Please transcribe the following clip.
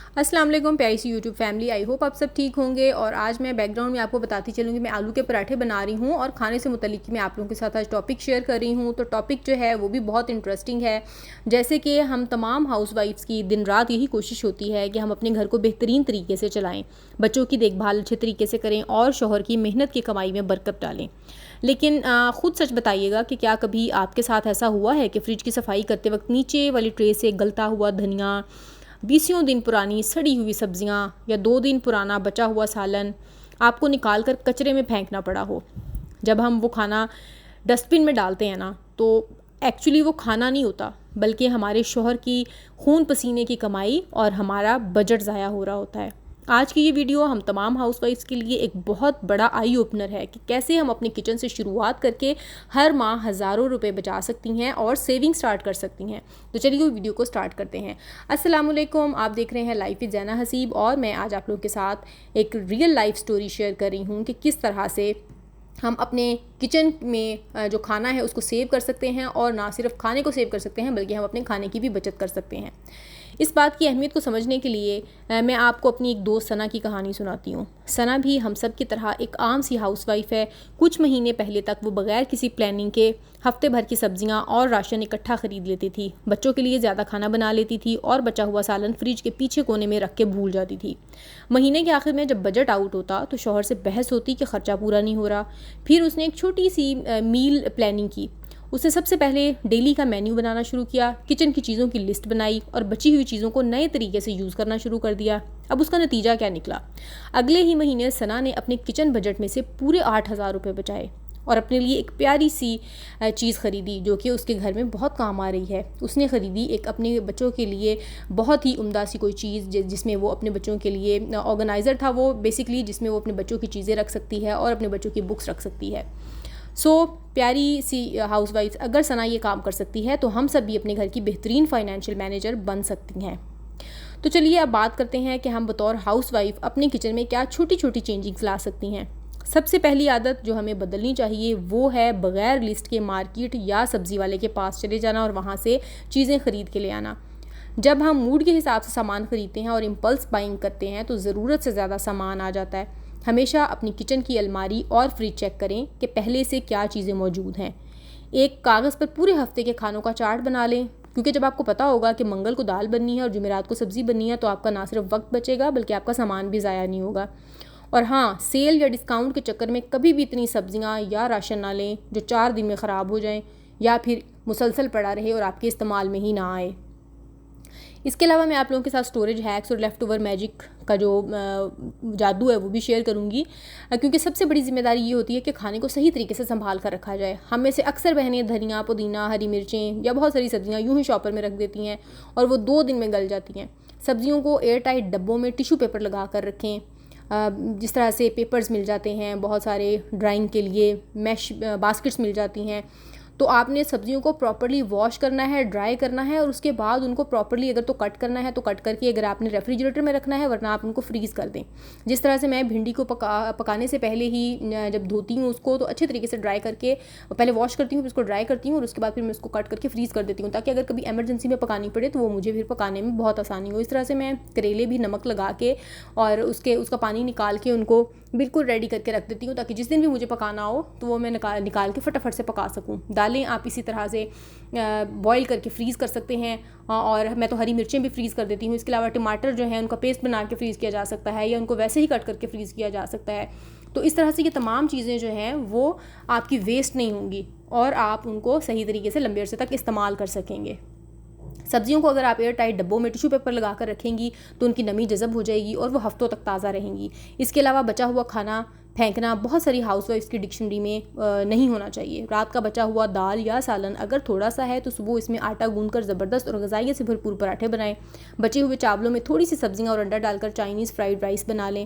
अस्सलाम वालेकुम प्यारी सी यूट्यूब फैमिली, आई होप आप सब ठीक होंगे। और आज मैं बैकग्राउंड में आपको बताती चलूँगी मैं आलू के पराठे बना रही हूँ और खाने से मुतल्लिक मैं आप लोगों के साथ आज टॉपिक शेयर कर रही हूँ। तो टॉपिक जो है वो भी बहुत इंटरेस्टिंग है। जैसे कि हम तमाम हाउसवाइफ्स की दिन रात यही कोशिश होती है कि हम अपने घर को बेहतरीन तरीके से चलाएँ, बच्चों की देखभाल अच्छे तरीके से करें और शौहर की मेहनत की कमाई में बरकत डालें। लेकिन ख़ुद सच बताइएगा कि क्या कभी आपके साथ ऐसा हुआ है कि फ़्रिज की सफाई करते वक्त नीचे वाली ट्रे से गलता हुआ धनिया, 20 दिन पुरानी सड़ी हुई सब्जियां या 2 दिन पुराना बचा हुआ सालन आपको निकाल कर कचरे में फेंकना पड़ा हो? जब हम वो खाना डस्टबिन में डालते हैं ना, तो एक्चुअली वो खाना नहीं होता, बल्कि हमारे शौहर की खून पसीने की कमाई और हमारा बजट ज़ाया हो रहा होता है। आज की ये वीडियो हम तमाम हाउसवाइफ्स के लिए एक बहुत बड़ा आई ओपनर है कि कैसे हम अपने किचन से शुरुआत करके हर माह हज़ारों रुपए बचा सकती हैं और सेविंग स्टार्ट कर सकती हैं। तो चलिए वीडियो को स्टार्ट करते हैं। अस्सलाम वालेकुम, आप देख रहे हैं लाइफ विद ज़ैना हसीब और मैं आज आप लोगों के साथ एक रियल लाइफ स्टोरी शेयर कर रही हूँ कि किस तरह से हम अपने किचन में जो खाना है उसको सेव कर सकते हैं और ना सिर्फ खाने को सेव कर सकते हैं बल्कि हम अपने खाने की भी बचत कर सकते हैं। इस बात की अहमियत को समझने के लिए मैं आपको अपनी एक दोस्त सना की कहानी सुनाती हूँ। सना भी हम सब की तरह एक आम सी हाउसवाइफ है। कुछ महीने पहले तक वो बगैर किसी प्लानिंग के हफ्ते भर की सब्जियाँ और राशन इकट्ठा ख़रीद लेती थी, बच्चों के लिए ज़्यादा खाना बना लेती थी और बचा हुआ सालन फ्रिज के पीछे कोने में रख के भूल जाती थी। महीने के आखिर में जब बजट आउट होता तो शौहर से बहस होती कि ख़र्चा पूरा नहीं हो रहा। फिर उसने एक छोटी सी मील प्लानिंग की। उसने सबसे पहले डेली का मेन्यू बनाना शुरू किया, किचन की चीज़ों की लिस्ट बनाई और बची हुई चीज़ों को नए तरीके से यूज़ करना शुरू कर दिया। अब उसका नतीजा क्या निकला? अगले ही महीने सना ने अपने किचन बजट में से पूरे 8,000 रुपये बचाए और अपने लिए एक प्यारी सी चीज़ ख़रीदी जो कि उसके घर में बहुत काम आ रही है। उसने ख़रीदी एक अपने बच्चों के लिए बहुत ही उम्दा सी कोई चीज़ जिसमें वो अपने बच्चों के लिए ऑर्गेनाइज़र था वो बेसिकली, जिसमें वो अपने बच्चों की चीज़ें रख सकती है और अपने बच्चों की बुक्स रख सकती है। प्यारी सी हाउसवाइफ अगर सना ये काम कर सकती है तो हम सब भी अपने घर की बेहतरीन फाइनेंशियल मैनेजर बन सकती हैं। तो चलिए अब बात करते हैं कि हम बतौर हाउसवाइफ अपने किचन में क्या छोटी छोटी चेंजिंग्स ला सकती हैं। सबसे पहली आदत जो हमें बदलनी चाहिए वो है बग़ैर लिस्ट के मार्केट या सब्ज़ी वाले के पास चले जाना और वहाँ से चीज़ें ख़रीद के ले आना। जब हम मूड के हिसाब से सामान ख़रीदते हैं और इम्पल्स बाइंग करते हैं तो ज़रूरत से ज़्यादा सामान आ जाता है। हमेशा अपनी किचन की अलमारी और फ्रिज चेक करें कि पहले से क्या चीज़ें मौजूद हैं। एक कागज़ पर पूरे हफ्ते के खानों का चार्ट बना लें, क्योंकि जब आपको पता होगा कि मंगल को दाल बननी है और जुमेरात को सब्ज़ी बननी है तो आपका ना सिर्फ वक्त बचेगा बल्कि आपका सामान भी ज़ाया नहीं होगा। और हाँ, सेल या डिस्काउंट के चक्कर में कभी भी इतनी सब्जियाँ या राशन ना लें जो 4 दिन में ख़राब हो जाएँ या फिर मुसलसल पड़ा रहे और आपके इस्तेमाल में ही ना आए। इसके अलावा मैं आप लोगों के साथ स्टोरेज हैक्स और लेफ़्ट ओवर मैजिक का जो जादू है वो भी शेयर करूँगी, क्योंकि सबसे बड़ी ज़िम्मेदारी ये होती है कि खाने को सही तरीके से संभाल कर रखा जाए। हम में से अक्सर बहनें धनिया, पुदीना, हरी मिर्चें या बहुत सारी सब्जियाँ यूँ ही शॉपर में रख देती हैं और वो 2 दिन में गल जाती हैं। सब्जियों को एयर टाइट डब्बों में टिश्यू पेपर लगा कर रखें। जिस तरह से पेपर्स मिल जाते हैं, बहुत सारे ड्राइंग के लिए मैश बास्केट्स मिल जाती हैं। तो आपने सब्जियों को प्रॉपर्ली वॉश करना है, ड्राई करना है और उसके बाद उनको प्रॉपर्ली अगर तो कट करना है तो कट करके अगर आपने रेफ्रिजरेटर में रखना है, वरना आप उनको फ्रीज़ कर दें। जिस तरह से मैं भिंडी को पकाने से पहले ही जब धोती हूँ उसको तो अच्छे तरीके से ड्राई करके पहले वॉश करती हूँ, फिर उसको ड्राई करती हूँ और उसके बाद फिर मैं उसको कट करके फ्रीज़ कर देती हूँ, ताकि अगर कभी एमरजेंसी में पकानी पड़े तो वो मुझे फिर पकाने में बहुत आसानी हो। इस तरह से मैं करेले भी नमक लगा के और उसका पानी निकाल के उनको बिल्कुल रेडी करके रख देती हूँ, ताकि जिस दिन भी मुझे पकाना हो तो वो मैं निकाल के फटाफट से पका सकूँ। दालें आप इसी तरह से बॉईल करके फ्रीज़ कर सकते हैं और मैं तो हरी मिर्चें भी फ्रीज़ कर देती हूँ। इसके अलावा टमाटर जो है उनका पेस्ट बना के फ्रीज़ किया जा सकता है या उनको वैसे ही कट करके फ्रीज़ किया जा सकता है। तो इस तरह से ये तमाम चीज़ें जो हैं वो आपकी वेस्ट नहीं होंगी और आप उनको सही तरीके से लंबे अरसे तक इस्तेमाल कर सकेंगे। सब्जियों को अगर आप एयर टाइट डब्बों में टिश्यू पेपर लगा कर रखेंगी तो उनकी नमी जज़ब हो जाएगी और वो हफ्तों तक ताज़ा रहेंगी। इसके अलावा बचा हुआ खाना फेंकना बहुत सारी हाउसवाइफ्स की डिक्शनरी में नहीं होना चाहिए। रात का बचा हुआ दाल या सालन अगर थोड़ा सा है तो सुबह इसमें आटा गूंद कर ज़बरदस्त और ग़िज़ाइयत से भरपूर पराठे बनाएं। बचे हुए चावलों में थोड़ी सी सब्जियां और अंडा डालकर चाइनीज़ फ्राइड राइस बना लें।